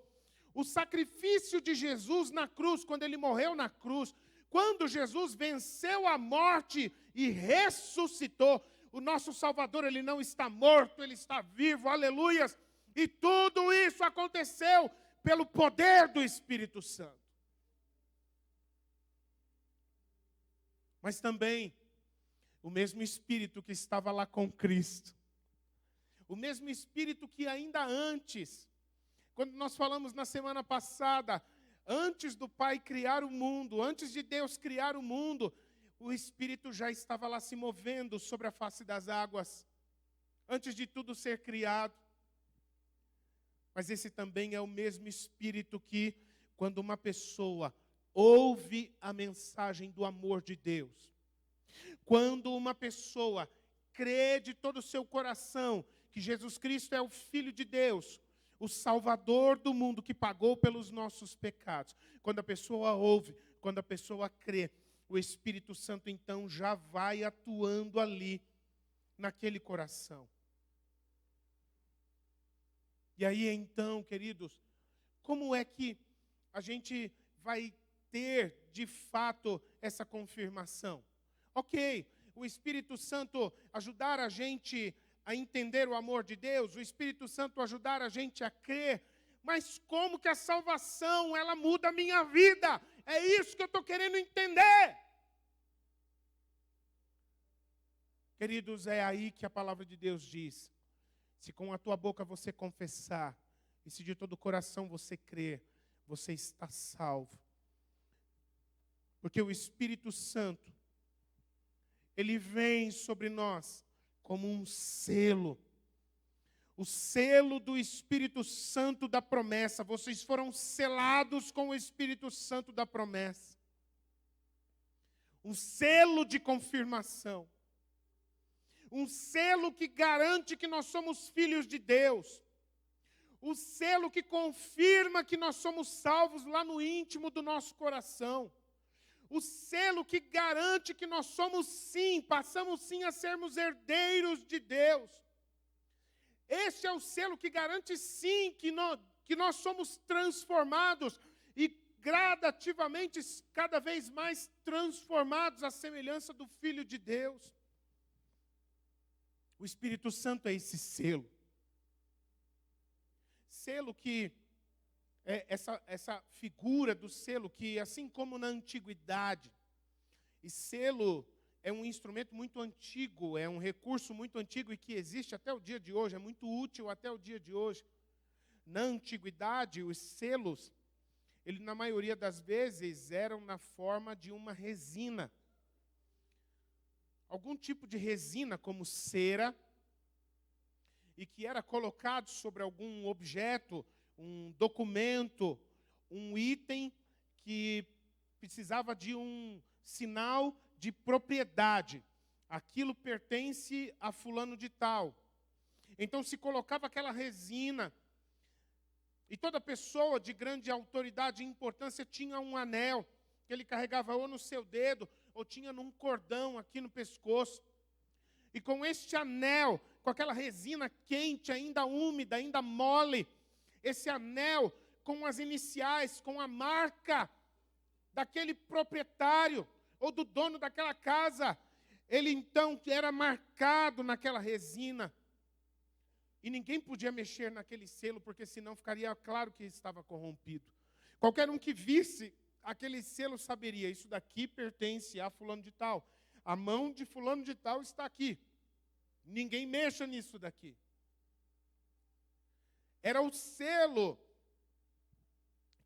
o sacrifício de Jesus na cruz, quando ele morreu na cruz, quando Jesus venceu a morte e ressuscitou, o nosso Salvador, ele não está morto, ele está vivo, aleluias. E tudo isso aconteceu pelo poder do Espírito Santo. Mas também, o mesmo Espírito que estava lá com Cristo, o mesmo Espírito que ainda antes, quando nós falamos na semana passada, antes do Pai criar o mundo, antes de Deus criar o mundo, o Espírito já estava lá se movendo sobre a face das águas, antes de tudo ser criado. Mas esse também é o mesmo Espírito que, quando uma pessoa ouve a mensagem do amor de Deus, quando uma pessoa crê de todo o seu coração que Jesus Cristo é o Filho de Deus, o Salvador do mundo que pagou pelos nossos pecados. Quando a pessoa ouve, quando a pessoa crê, o Espírito Santo então já vai atuando ali, naquele coração. E aí então, queridos, como é que a gente vai ter de fato essa confirmação? Ok, o Espírito Santo ajudar a gente a entender o amor de Deus, o Espírito Santo ajudar a gente a crer, mas como que a salvação, ela muda a minha vida? É isso que eu estou querendo entender. Queridos, é aí que a palavra de Deus diz: se com a tua boca você confessar, e se de todo o coração você crer, você está salvo. Porque o Espírito Santo, ele vem sobre nós como um selo. O selo do Espírito Santo da promessa. Vocês foram selados com o Espírito Santo da promessa. Um selo de confirmação. Um selo que garante que nós somos filhos de Deus. O selo que confirma que nós somos salvos lá no íntimo do nosso coração. O selo que garante que nós somos sim, passamos sim a sermos herdeiros de Deus. Esse é o selo que garante sim que nós somos transformados e gradativamente, cada vez mais transformados à semelhança do Filho de Deus. O Espírito Santo é esse selo. Selo que essa figura do selo que, assim como na antiguidade, e selo é um instrumento muito antigo, é um recurso muito antigo e que existe até o dia de hoje, é muito útil até o dia de hoje. Na antiguidade, os selos, na maioria das vezes, eram na forma de uma resina. Algum tipo de resina, como cera, e que era colocado sobre algum objeto, um documento, um item que precisava de um sinal de propriedade. Aquilo pertence a fulano de tal. Então se colocava aquela resina, e toda pessoa de grande autoridade e importância tinha um anel, que ele carregava ou no seu dedo, ou tinha num cordão aqui no pescoço. E com este anel, com aquela resina quente, ainda úmida, ainda mole, esse anel com as iniciais, com a marca daquele proprietário ou do dono daquela casa, ele então era marcado naquela resina. E ninguém podia mexer naquele selo, porque senão ficaria claro que estava corrompido. Qualquer um que visse aquele selo saberia: isso daqui pertence a fulano de tal. A mão de fulano de tal está aqui. Ninguém mexa nisso daqui. Era o selo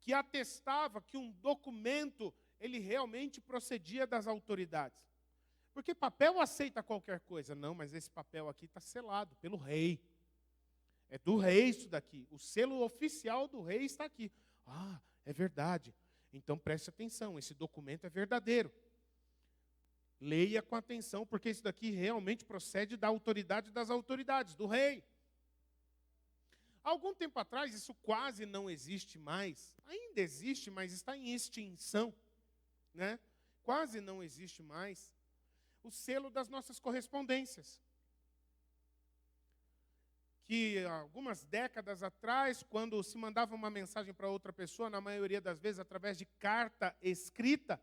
que atestava que um documento, ele realmente procedia das autoridades. Porque papel aceita qualquer coisa. Não, mas esse papel aqui está selado pelo rei. É do rei isso daqui. O selo oficial do rei está aqui. Ah, é verdade. Então preste atenção, esse documento é verdadeiro. Leia com atenção, porque isso daqui realmente procede da autoridade das autoridades, do rei. Há algum tempo atrás, isso quase não existe mais. Ainda existe, mas está em extinção, né? Quase não existe mais. O selo das nossas correspondências. Que algumas décadas atrás, quando se mandava uma mensagem para outra pessoa, na maioria das vezes através de carta escrita,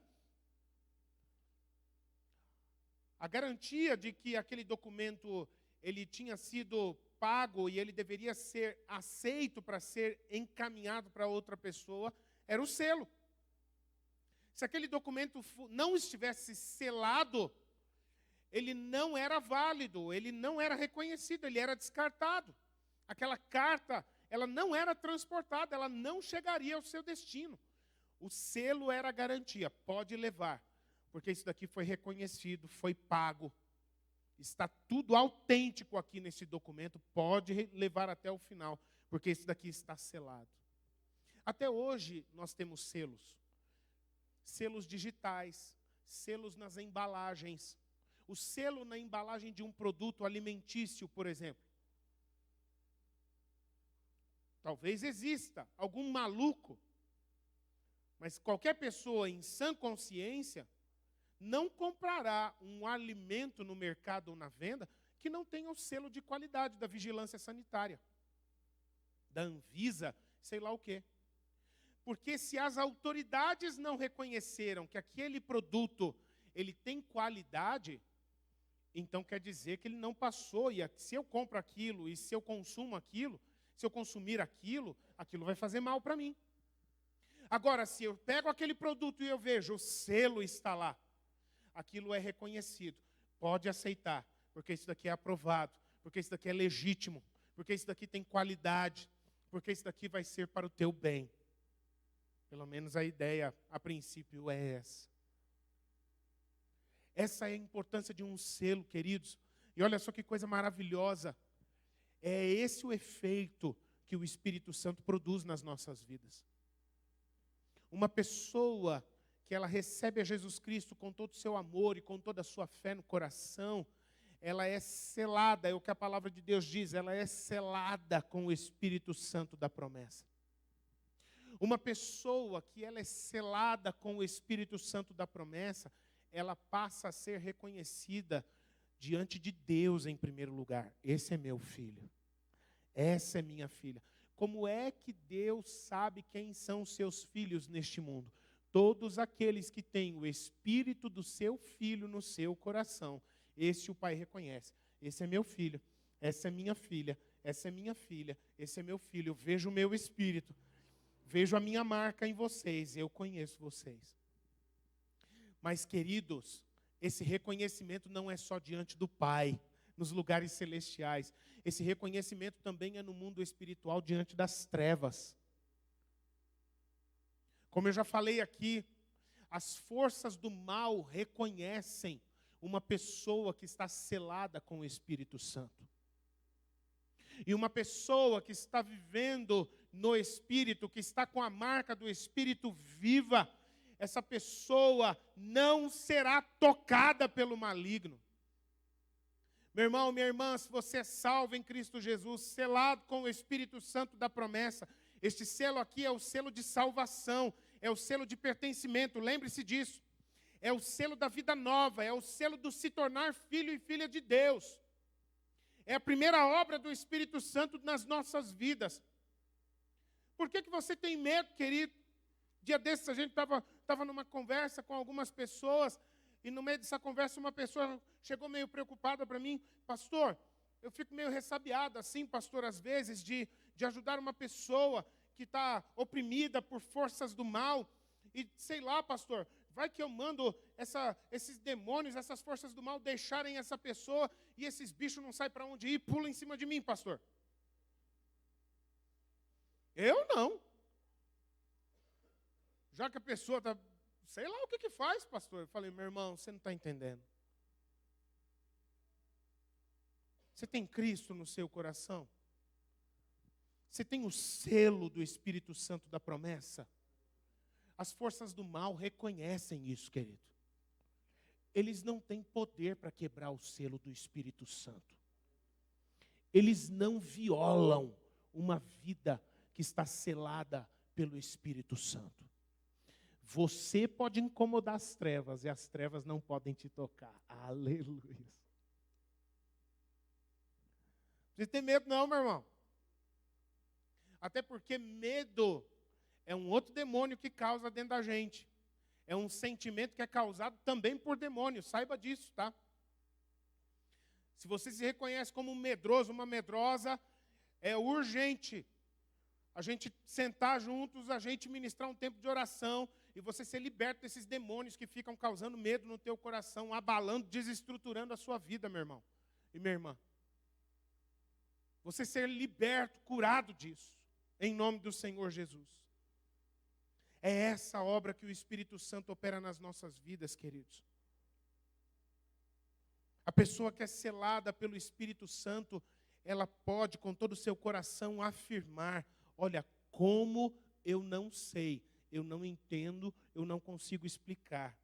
a garantia de que aquele documento ele tinha sido pago e ele deveria ser aceito para ser encaminhado para outra pessoa era o selo. Se aquele documento não estivesse selado, ele não era válido, ele não era reconhecido, ele era descartado. Aquela carta, ela não era transportada, ela não chegaria ao seu destino. O selo era a garantia, pode levar, porque isso daqui foi reconhecido, foi pago. Está tudo autêntico aqui nesse documento, pode levar até o final, porque isso daqui está selado. Até hoje nós temos selos. Selos digitais, selos nas embalagens. O selo na embalagem de um produto alimentício, por exemplo. Talvez exista algum maluco, mas qualquer pessoa em sã consciência não comprará um alimento no mercado ou na venda que não tenha o selo de qualidade da vigilância sanitária, da Anvisa, sei lá o quê. Porque se as autoridades não reconheceram que aquele produto ele tem qualidade, então quer dizer que ele não passou. E se eu compro aquilo e se eu consumo aquilo, se eu consumir aquilo, aquilo vai fazer mal para mim. Agora, se eu pego aquele produto e eu vejo o selo está lá, aquilo é reconhecido. Pode aceitar, porque isso daqui é aprovado, porque isso daqui é legítimo, porque isso daqui tem qualidade, porque isso daqui vai ser para o teu bem. Pelo menos a ideia, a princípio, é essa. Essa é a importância de um selo, queridos. E olha só que coisa maravilhosa. É esse o efeito que o Espírito Santo produz nas nossas vidas. Uma pessoa que ela recebe a Jesus Cristo com todo o seu amor e com toda a sua fé no coração, ela é selada, é o que a palavra de Deus diz, ela é selada com o Espírito Santo da promessa. Uma pessoa que ela é selada com o Espírito Santo da promessa, ela passa a ser reconhecida diante de Deus em primeiro lugar. Esse é meu filho. Essa é minha filha. Como é que Deus sabe quem são os seus filhos neste mundo? Todos aqueles que têm o Espírito do seu Filho no seu coração. Esse o Pai reconhece. Esse é meu filho. Essa é minha filha. Essa é minha filha. Esse é meu filho. Eu vejo o meu Espírito. Vejo a minha marca em vocês, eu conheço vocês. Mas, queridos, esse reconhecimento não é só diante do Pai, nos lugares celestiais. Esse reconhecimento também é no mundo espiritual, diante das trevas. Como eu já falei aqui, as forças do mal reconhecem uma pessoa que está selada com o Espírito Santo. E uma pessoa que está vivendo no Espírito, que está com a marca do Espírito viva, essa pessoa não será tocada pelo maligno. Meu irmão, minha irmã, se você é salvo em Cristo Jesus, selado com o Espírito Santo da promessa, este selo aqui é o selo de salvação, é o selo de pertencimento, lembre-se disso. É o selo da vida nova, é o selo do se tornar filho e filha de Deus. É a primeira obra do Espírito Santo nas nossas vidas. Por que você tem medo, querido? Dia desses a gente estava numa conversa com algumas pessoas, e no meio dessa conversa uma pessoa chegou meio preocupada para mim. Pastor, eu fico meio ressabiado assim, pastor, às vezes, de ajudar uma pessoa que está oprimida por forças do mal. E sei lá, pastor, vai que eu mando esses demônios, essas forças do mal deixarem essa pessoa e esses bichos não saem para onde ir, pulam em cima de mim, pastor. Eu não. Já que a pessoa está, sei lá o que faz, pastor. Eu falei, meu irmão, você não está entendendo. Você tem Cristo no seu coração? Você tem o selo do Espírito Santo da promessa? As forças do mal reconhecem isso, querido. Eles não têm poder para quebrar o selo do Espírito Santo. Eles não violam uma vida que está selada pelo Espírito Santo. Você pode incomodar as trevas e as trevas não podem te tocar. Aleluia. Não precisa ter medo não, meu irmão. Até porque medo é um outro demônio que causa dentro da gente. É um sentimento que é causado também por demônios. Saiba disso, tá? Se você se reconhece como um medroso, uma medrosa, é urgente a gente sentar juntos, a gente ministrar um tempo de oração e você ser liberto desses demônios que ficam causando medo no teu coração, abalando, desestruturando a sua vida, meu irmão e minha irmã. Você ser liberto, curado disso, em nome do Senhor Jesus. É essa obra que o Espírito Santo opera nas nossas vidas, queridos. A pessoa que é selada pelo Espírito Santo, ela pode, com todo o seu coração, afirmar: olha, como eu não sei, eu não entendo, eu não consigo explicar.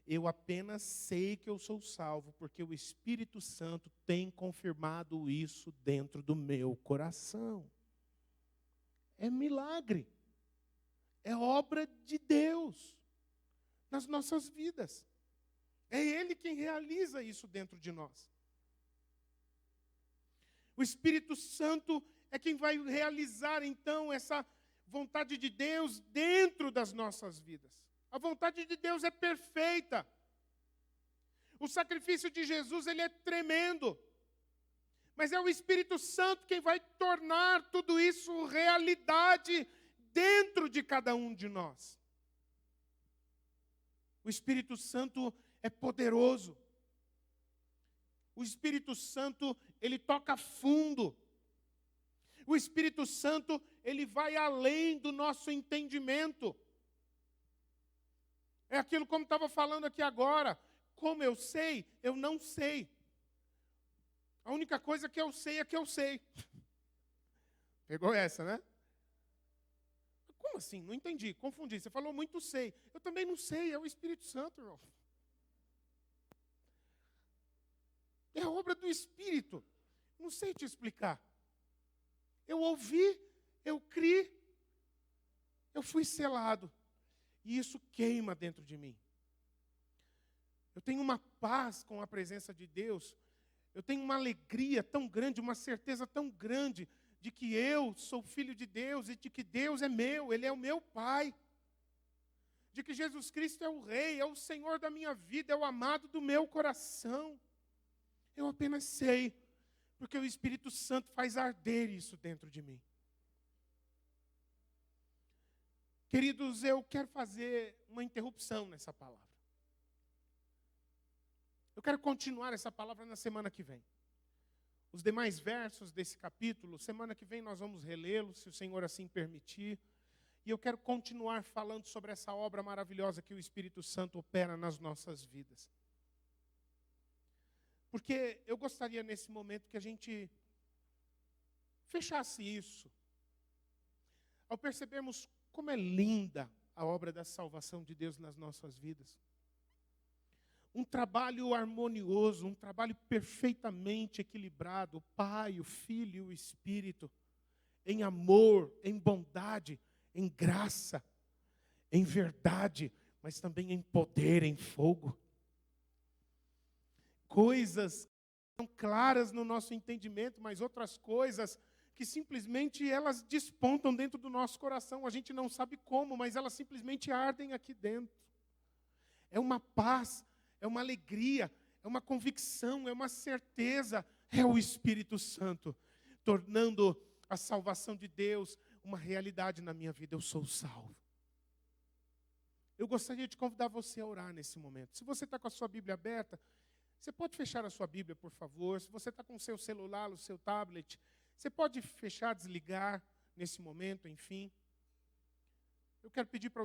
Eu apenas sei que eu sou salvo, porque o Espírito Santo tem confirmado isso dentro do meu coração. é milagre. É obra de Deus nas nossas vidas. É Ele quem realiza isso dentro de nós. O Espírito Santo é quem vai realizar, então, essa vontade de Deus dentro das nossas vidas. A vontade de Deus é perfeita. O sacrifício de Jesus, ele é tremendo. Mas é o Espírito Santo quem vai tornar tudo isso realidade dentro de cada um de nós. O Espírito Santo é poderoso. O Espírito Santo, ele toca fundo. O Espírito Santo, ele vai além do nosso entendimento. É aquilo como estava falando aqui agora. Como eu sei, eu não sei. A única coisa que eu sei é que eu sei. Pegou essa, né? Como assim? Não entendi, confundi. Você falou muito sei. Eu também não sei, é o Espírito Santo, irmão. É a obra do Espírito. Não sei te explicar. Eu ouvi, eu criei, eu fui selado. E isso queima dentro de mim. Eu tenho uma paz com a presença de Deus. Eu tenho uma alegria tão grande, uma certeza tão grande de que eu sou filho de Deus e de que Deus é meu, Ele é o meu Pai. De que Jesus Cristo é o Rei, é o Senhor da minha vida, é o amado do meu coração. Eu apenas sei, porque o Espírito Santo faz arder isso dentro de mim. Queridos, eu quero fazer uma interrupção nessa palavra. Eu quero continuar essa palavra na semana que vem. Os demais versos desse capítulo, semana que vem nós vamos relê-los, se o Senhor assim permitir. E eu quero continuar falando sobre essa obra maravilhosa que o Espírito Santo opera nas nossas vidas. Porque eu gostaria nesse momento que a gente fechasse isso. Ao percebermos como é linda a obra da salvação de Deus nas nossas vidas. Um trabalho harmonioso, um trabalho perfeitamente equilibrado, o Pai, o Filho e o Espírito, em amor, em bondade, em graça, em verdade, mas também em poder, em fogo. Coisas que são claras no nosso entendimento, mas outras coisas que simplesmente elas despontam dentro do nosso coração. A gente não sabe como, mas elas simplesmente ardem aqui dentro. É uma paz, é uma alegria, é uma convicção, é uma certeza. É o Espírito Santo tornando a salvação de Deus uma realidade na minha vida. Eu sou salvo. Eu gostaria de convidar você a orar nesse momento. Se você está com a sua Bíblia aberta, você pode fechar a sua Bíblia, por favor. Se você está com o seu celular, o seu tablet, você pode fechar, desligar nesse momento, enfim. Eu quero pedir para